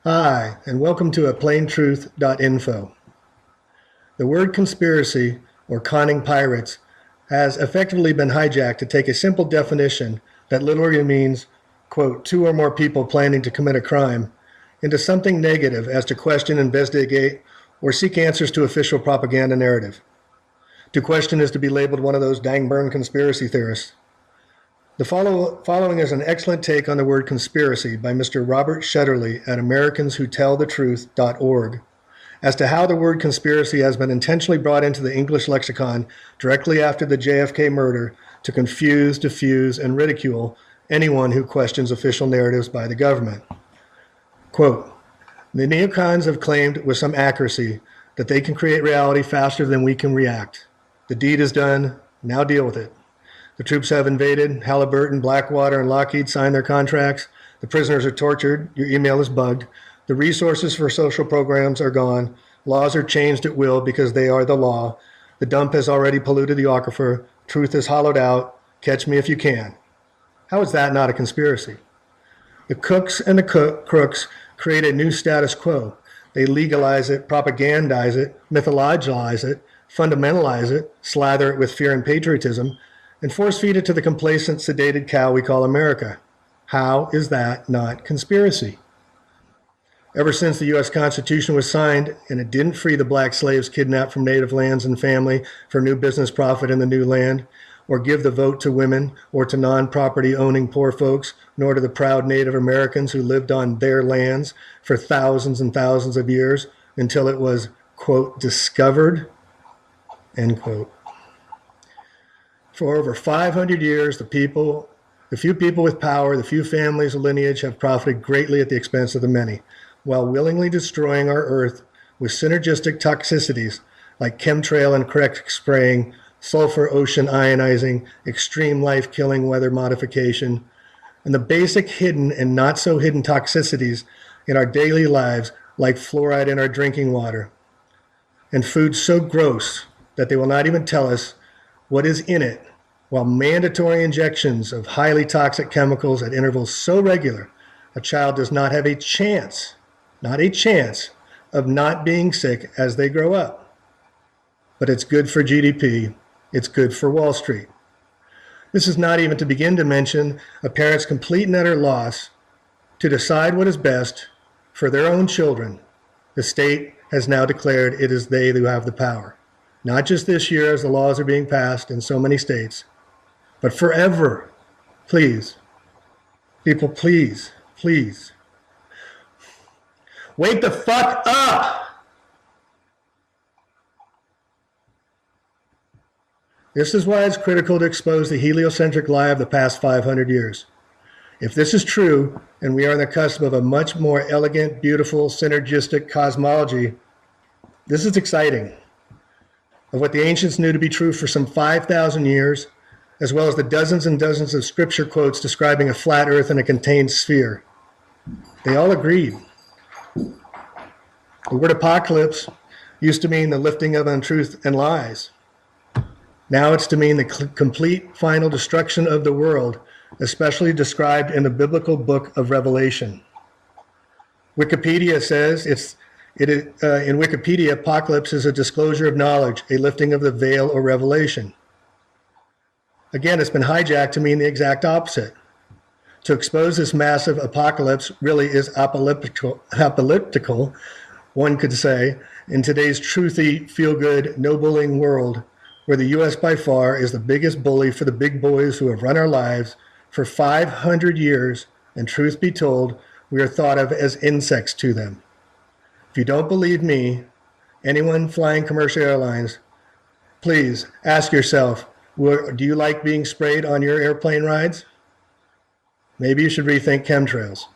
Hi, and welcome to aplanetruth.info. The word conspiracy, or conning pirates, has effectively been hijacked to take a simple definition that literally means, quote, two or more people planning to commit a crime, into something negative as to question, investigate, or seek answers to official propaganda narrative. To question is to be labeled one of those dang burn conspiracy theorists. The following is an excellent take on the word conspiracy by Mr. Robert Shutterly at AmericansWhoTellTheTruth.org as to how the word conspiracy has been intentionally brought into the English lexicon directly after the JFK murder to confuse, diffuse, and ridicule anyone who questions official narratives by the government. Quote, the neocons have claimed with some accuracy that they can create reality faster than we can react. The deed is done, now deal with it. The troops have invaded. Halliburton, Blackwater, and Lockheed signed their contracts. The prisoners are tortured. Your email is bugged. The resources for social programs are gone. Laws are changed at will because they are the law. The dump has already polluted the aquifer. Truth is hollowed out. Catch me if you can. How is that not a conspiracy? The cooks and the crooks create a new status quo. They legalize it, propagandize it, mythologize it, fundamentalize it, slather it with fear and patriotism, and force-feed it to the complacent, sedated cow we call America. How is that not conspiracy? Ever since the U.S. Constitution was signed and it didn't free the black slaves kidnapped from native lands and family for new business profit in the new land, or give the vote to women, or to non-property owning poor folks, nor to the proud Native Americans who lived on their lands for thousands and thousands of years until it was, quote, discovered, end quote. For over 500 years, the few people with power, the few families of lineage have profited greatly at the expense of the many, while willingly destroying our earth with synergistic toxicities like chemtrail and correct spraying, sulfur ocean ionizing, extreme life-killing weather modification, and the basic hidden and not so hidden toxicities in our daily lives like fluoride in our drinking water, and foods so gross that they will not even tell us what is in it, while mandatory injections of highly toxic chemicals at intervals so regular, a child does not have a chance, not a chance, of not being sick as they grow up. But it's good for GDP. It's good for Wall Street. This is not even to begin to mention a parent's complete and utter loss to decide what is best for their own children. The state has now declared it is they who have the power. Not just this year as the laws are being passed in so many states, but forever. Please, people, please, please, wake the fuck up. This is why it's critical to expose the heliocentric lie of the past 500 years. If this is true, and we are on the cusp of a much more elegant, beautiful, synergistic cosmology, this is exciting. Of what the ancients knew to be true for some 5,000 years, as well as the dozens and dozens of scripture quotes describing a flat earth and a contained sphere. They all agreed. The word apocalypse used to mean the lifting of untruth and lies. Now it's to mean the complete final destruction of the world, especially described in the biblical book of Revelation. Wikipedia says in Wikipedia, apocalypse is a disclosure of knowledge, a lifting of the veil or revelation. Again, it's been hijacked to mean the exact opposite. To expose this massive apocalypse really is apocalyptical, one could say, in today's truthy, feel-good, no-bullying world, where the U.S. by far is the biggest bully for the big boys who have run our lives for 500 years, and truth be told, we are thought of as insects to them. If you don't believe me, anyone flying commercial airlines, please ask yourself, do you like being sprayed on your airplane rides? Maybe you should rethink chemtrails.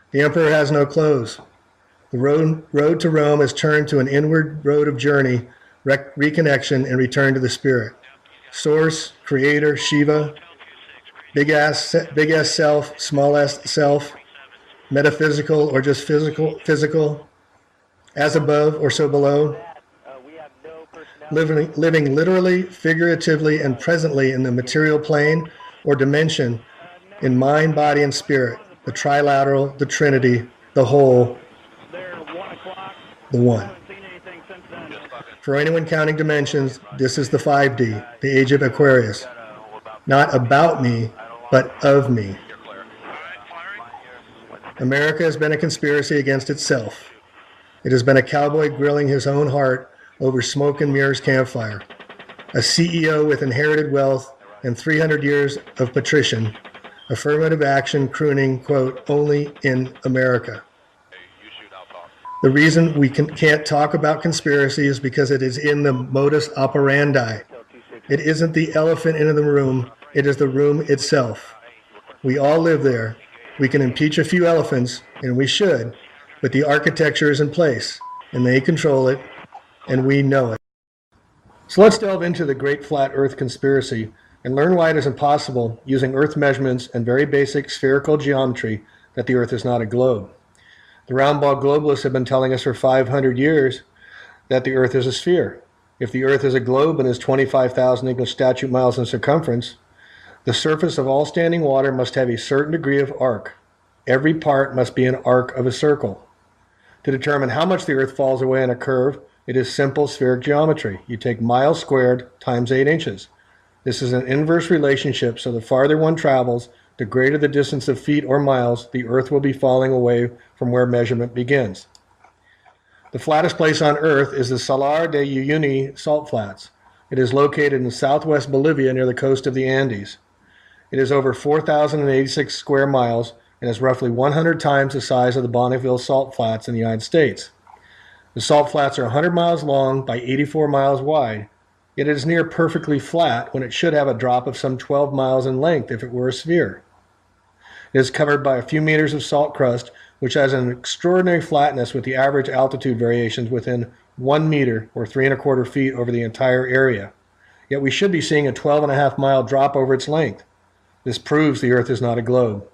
The emperor has no clothes. The road to Rome has turned to an inward road of journey, reconnection, and return to the spirit. Source, creator, Shiva, big ass self, small s self, metaphysical or just physical, as above or so below, living literally, figuratively, and presently in the material plane or dimension in mind, body, and spirit. the trilateral, the trinity, the whole, the one. For anyone counting dimensions, this is the 5D, the age of Aquarius. Not about me, but of me. America has been a conspiracy against itself. It has been a cowboy grilling his own heart over smoke and mirrors campfire. A CEO with inherited wealth and 300 years of patrician. Affirmative action crooning, quote, only in America. The reason we can't talk about conspiracy is because it is in the modus operandi. It isn't the elephant in the room, it is the room itself. We all live there. We can impeach a few elephants, and we should, but the architecture is in place, and they control it, and we know it. So let's delve into the Great Flat Earth Conspiracy and learn why it is impossible, using Earth measurements and very basic spherical geometry, that the Earth is not a globe. The roundball globalists have been telling us for 500 years that the Earth is a sphere. If the Earth is a globe and is 25,000 English statute miles in circumference, the surface of all standing water must have a certain degree of arc. Every part must be an arc of a circle. To determine how much the Earth falls away in a curve, it is simple spheric geometry. You take miles squared times 8 inches. This is an inverse relationship, so the farther one travels, the greater the distance of feet or miles, the Earth will be falling away from where measurement begins. The flattest place on Earth is the Salar de Uyuni salt flats. It is located in southwest Bolivia near the coast of the Andes. It is over 4,086 square miles and is roughly 100 times the size of the Bonneville salt flats in the United States. The salt flats are 100 miles long by 84 miles wide, yet it is near perfectly flat when it should have a drop of some 12 miles in length if it were a sphere. It is covered by a few meters of salt crust, which has an extraordinary flatness with the average altitude variations within 1 meter or 3¼ feet over the entire area. Yet we should be seeing a 12.5 mile drop over its length. This proves the Earth is not a globe.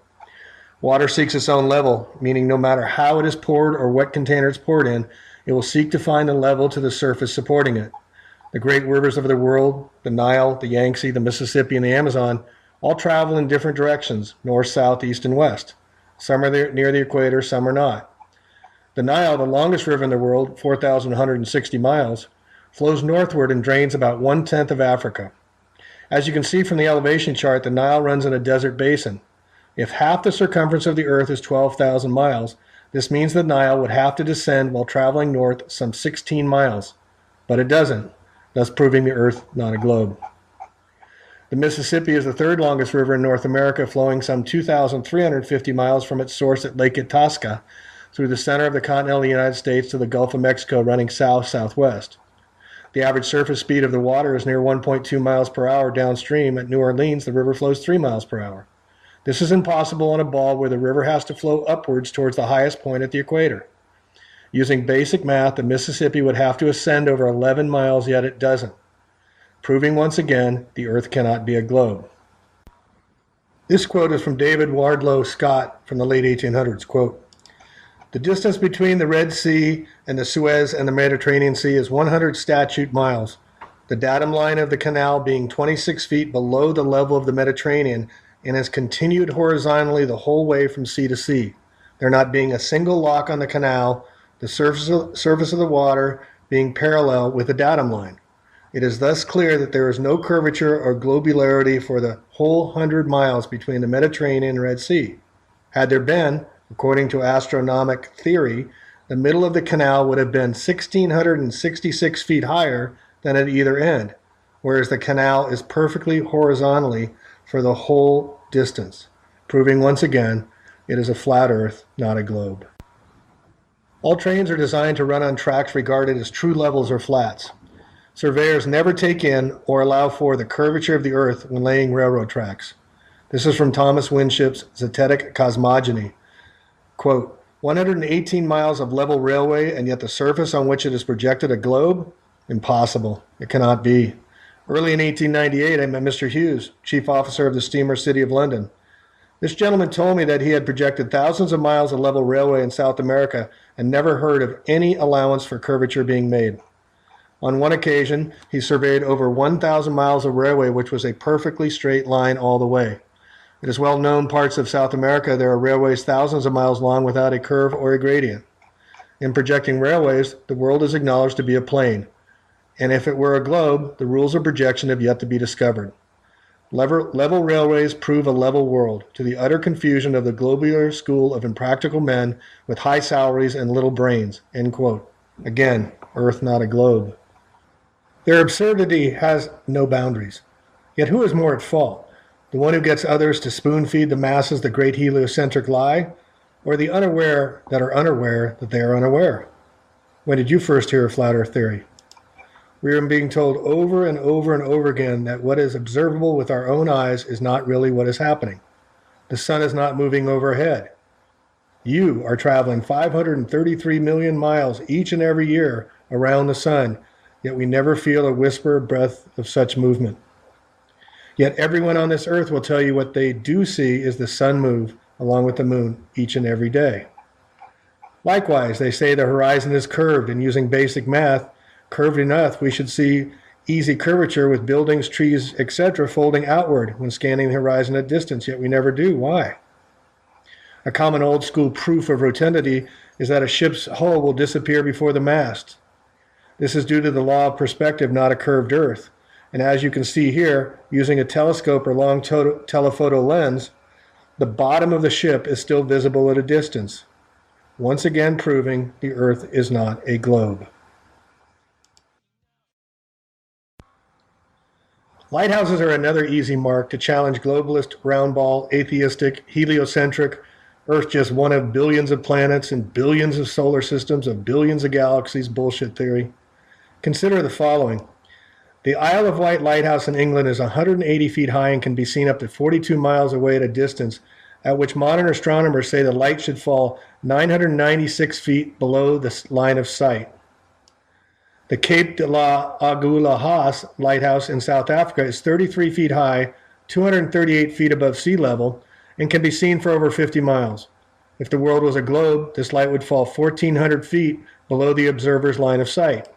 Water seeks its own level, meaning no matter how it is poured or what container it's poured in, it will seek to find a level to the surface supporting it. The great rivers of the world, the Nile, the Yangtze, the Mississippi, and the Amazon, all travel in different directions, north, south, east, and west. Some are near the equator, some are not. The Nile, the longest river in the world, 4,160 miles, flows northward and drains about 1/10 of Africa. As you can see from the elevation chart, the Nile runs in a desert basin. If half the circumference of the Earth is 12,000 miles, this means the Nile would have to descend while traveling north some 16 miles. But it doesn't, thus proving the Earth not a globe. The Mississippi is the third longest river in North America, flowing some 2,350 miles from its source at Lake Itasca through the center of the continental United States to the Gulf of Mexico, running south-southwest. The average surface speed of the water is near 1.2 miles per hour downstream. At New Orleans, the river flows 3 miles per hour. This is impossible on a ball where the river has to flow upwards towards the highest point at the equator. Using basic math, the Mississippi would have to ascend over 11 miles, yet it doesn't. Proving once again, the Earth cannot be a globe. This quote is from David Wardlow Scott from the late 1800s. Quote, "The distance between the Red Sea and the Suez and the Mediterranean Sea is 100 statute miles, the datum line of the canal being 26 feet below the level of the Mediterranean and has continued horizontally the whole way from sea to sea, there not being a single lock on the canal, the surface of the water being parallel with the datum line. It is thus clear that there is no curvature or globularity for the whole 100 miles between the Mediterranean and Red Sea. Had there been, according to astronomic theory, the middle of the canal would have been 1,666 feet higher than at either end, whereas the canal is perfectly horizontally for the whole distance, proving once again it is a flat Earth, not a globe." All trains are designed to run on tracks regarded as true levels or flats. Surveyors never take in or allow for the curvature of the Earth when laying railroad tracks. This is from Thomas Winship's Zetetic Cosmogony. Quote, 118 miles of level railway and yet the surface on which it is projected a globe? Impossible. It cannot be. Early in 1898, I met Mr. Hughes, chief officer of the steamer City of London. This gentleman told me that he had projected thousands of miles of level railway in South America and never heard of any allowance for curvature being made. On one occasion, he surveyed over 1,000 miles of railway, which was a perfectly straight line all the way. It is well known parts of South America there are railways thousands of miles long without a curve or a gradient. In projecting railways, the world is acknowledged to be a plane, and if it were a globe, the rules of projection have yet to be discovered. Level railways prove a level world, to the utter confusion of the globular school of impractical men with high salaries and little brains." End quote. Again, Earth not a globe. Their absurdity has no boundaries. Yet who is more at fault? The one who gets others to spoon-feed the masses the great heliocentric lie, or the unaware that are unaware that they are unaware? When did you first hear of flat Earth theory? We are being told over and over and over again that what is observable with our own eyes is not really what is happening. The sun is not moving overhead. You are traveling 533 million miles each and every year around the sun, yet we never feel a whisper breath of such movement. Yet everyone on this earth will tell you what they do see is the sun move along with the moon each and every day. Likewise, they say the horizon is curved, and using basic math, curved enough, we should see easy curvature with buildings, trees, etc. folding outward when scanning the horizon at distance, yet we never do. Why? A common old school proof of rotundity is that a ship's hull will disappear before the mast. This is due to the law of perspective, not a curved earth. And as you can see here, using a telescope or long telephoto lens, the bottom of the ship is still visible at a distance, once again proving the Earth is not a globe. Lighthouses are another easy mark to challenge globalist, roundball, atheistic, heliocentric, Earth just one of billions of planets and billions of solar systems of billions of galaxies bullshit theory. Consider the following. The Isle of Wight Lighthouse in England is 180 feet high and can be seen up to 42 miles away at a distance, at which modern astronomers say the light should fall 996 feet below the line of sight. The Cape de la Agulhas Lighthouse in South Africa is 33 feet high, 238 feet above sea level, and can be seen for over 50 miles. If the world was a globe, this light would fall 1,400 feet below the observer's line of sight.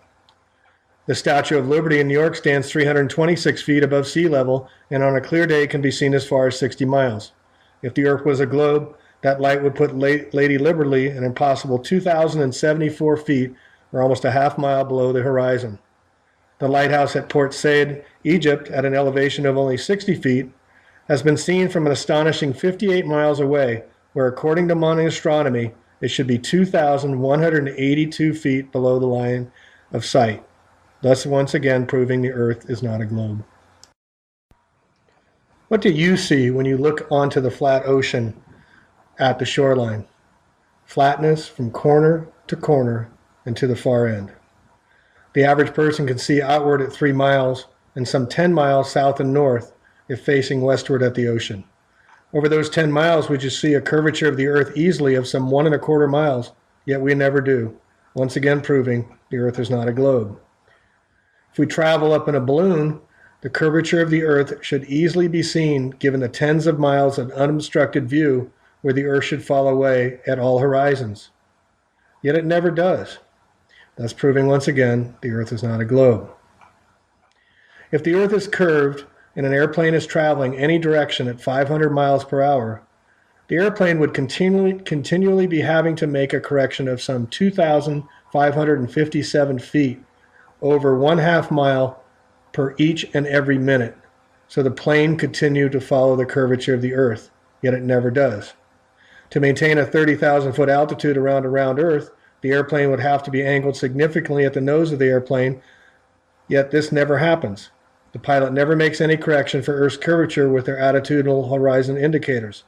The Statue of Liberty in New York stands 326 feet above sea level, and on a clear day can be seen as far as 60 miles. If the Earth was a globe, that light would put Lady Liberty an impossible 2,074 feet, or almost a half mile below the horizon. The lighthouse at Port Said, Egypt, at an elevation of only 60 feet, has been seen from an astonishing 58 miles away, where according to modern astronomy, it should be 2,182 feet below the line of sight, thus once again proving the Earth is not a globe. What do you see when you look onto the flat ocean at the shoreline? Flatness from corner to corner and to the far end. The average person can see outward at 3 miles and some 10 miles south and north if facing westward at the ocean. Over those 10 miles, we just see a curvature of the Earth easily of some 1¼ miles, yet we never do, once again proving the Earth is not a globe. If we travel up in a balloon, the curvature of the Earth should easily be seen given the tens of miles of unobstructed view where the Earth should fall away at all horizons. Yet it never does, thus proving once again the Earth is not a globe. If the Earth is curved and an airplane is traveling any direction at 500 miles per hour, the airplane would continually be having to make a correction of some 2,557 feet over 1/2 mile per each and every minute, so the plane continue to follow the curvature of the Earth, yet it never does. To maintain a 30,000-foot altitude around Earth, the airplane would have to be angled significantly at the nose of the airplane, yet this never happens. The pilot never makes any correction for Earth's curvature with their attitudinal horizon indicators.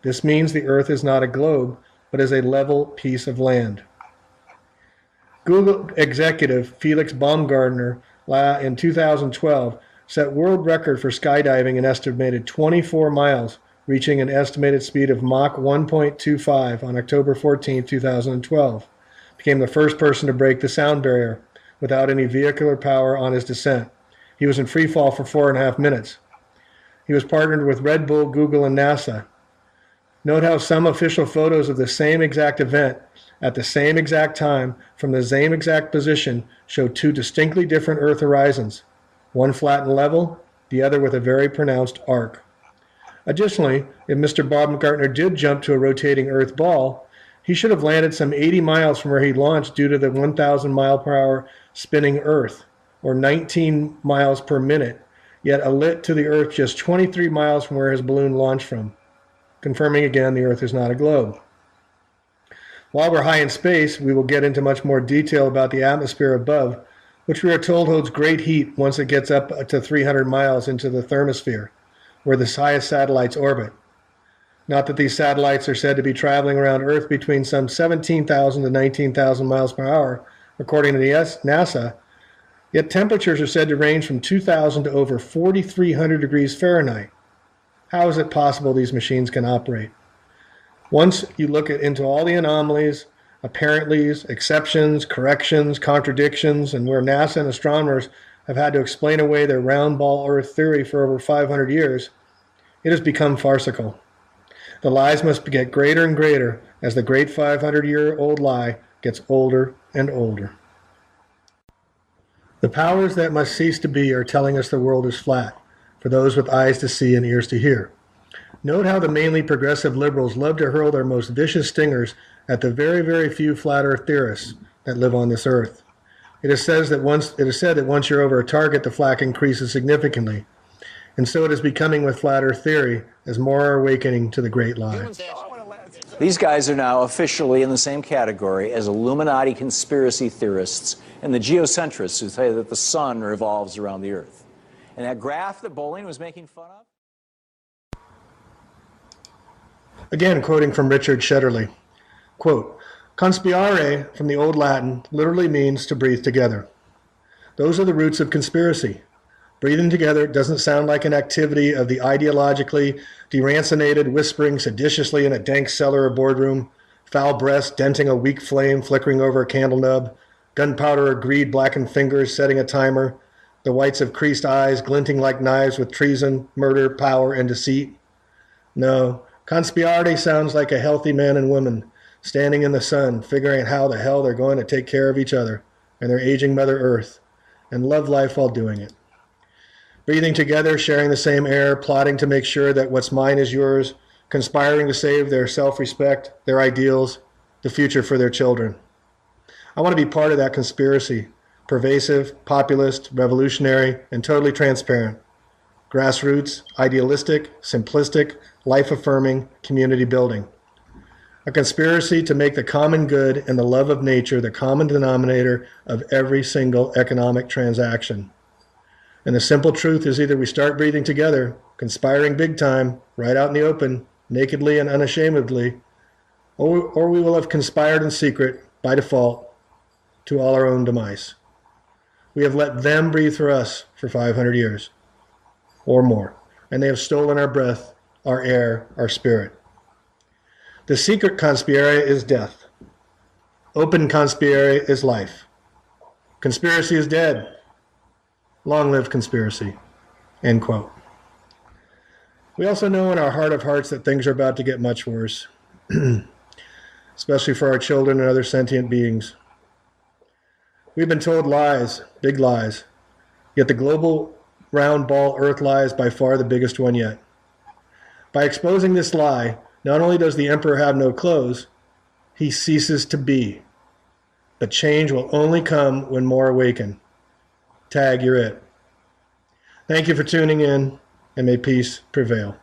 This means the Earth is not a globe, but is a level piece of land. Google executive Felix Baumgartner in 2012 set world record for skydiving an estimated 24 miles, reaching an estimated speed of Mach 1.25 on October 14, 2012. Became the first person to break the sound barrier without any vehicular power on his descent. He was in free fall for 4.5 minutes. He was partnered with Red Bull, Google, and NASA. Note how some official photos of the same exact event at the same exact time from the same exact position show two distinctly different Earth horizons, one flat and level, the other with a very pronounced arc. Additionally, if Mr. Baumgartner did jump to a rotating Earth ball, he should have landed some 80 miles from where he launched due to the 1,000 mile per hour spinning Earth, or 19 miles per minute, yet alit to the Earth just 23 miles from where his balloon launched from, confirming again the Earth is not a globe. While we're high in space, we will get into much more detail about the atmosphere above, which we are told holds great heat once it gets up to 300 miles into the thermosphere, where the highest satellites orbit. Not that these satellites are said to be traveling around Earth between some 17,000 to 19,000 miles per hour, according to the NASA, yet temperatures are said to range from 2,000 to over 4,300 degrees Fahrenheit. How is it possible these machines can operate? Once you look into all the anomalies, apparentlys, exceptions, corrections, contradictions, and where NASA and astronomers have had to explain away their round ball Earth theory for over 500 years, it has become farcical. The lies must get greater and greater as the great 500-year-old lie gets older and older. The powers that must cease to be are telling us the world is flat, for those with eyes to see and ears to hear. Note how the mainly progressive liberals love to hurl their most vicious stingers at the very, very few flat earth theorists that live on this earth. It is said that once you're over a target, the flack increases significantly. And so it is becoming with flat earth theory as more are awakening to the great lie. These guys are now officially in the same category as Illuminati conspiracy theorists and the geocentrists who say that the sun revolves around the earth. And that graph that Bowling was making fun of? Again, quoting from Richard Shetterly, quote, "Conspiare, from the Old Latin, literally means to breathe together. Those are the roots of conspiracy. Breathing together doesn't sound like an activity of the ideologically derancinated whispering seditiously in a dank cellar or boardroom, foul breath denting a weak flame flickering over a candle nub, gunpowder or greed blackened fingers setting a timer, the whites of creased eyes glinting like knives with treason, murder, power, and deceit. No, conspiare sounds like a healthy man and woman standing in the sun, figuring out how the hell they're going to take care of each other and their aging Mother Earth, and love life while doing it. Breathing together, sharing the same air, plotting to make sure that what's mine is yours, conspiring to save their self-respect, their ideals, the future for their children. I want to be part of that conspiracy, pervasive, populist, revolutionary, and totally transparent. Grassroots, idealistic, simplistic, life-affirming, community building. A conspiracy to make the common good and the love of nature the common denominator of every single economic transaction. And the simple truth is either we start breathing together, conspiring big time, right out in the open, nakedly and unashamedly, or we will have conspired in secret, by default, to all our own demise. We have let them breathe for us for 500 years, or more, and they have stolen our breath, our air, our spirit. The secret conspiare is death. Open conspiare is life. Conspiracy is dead. Long live conspiracy." End quote. We also know in our heart of hearts that things are about to get much worse, especially for our children and other sentient beings. We've been told lies, big lies, yet the global round ball Earth lie is by far the biggest one yet. By exposing this lie, not only does the emperor have no clothes, he ceases to be. But change will only come when more awaken. Tag, you're it. Thank you for tuning in, and may peace prevail.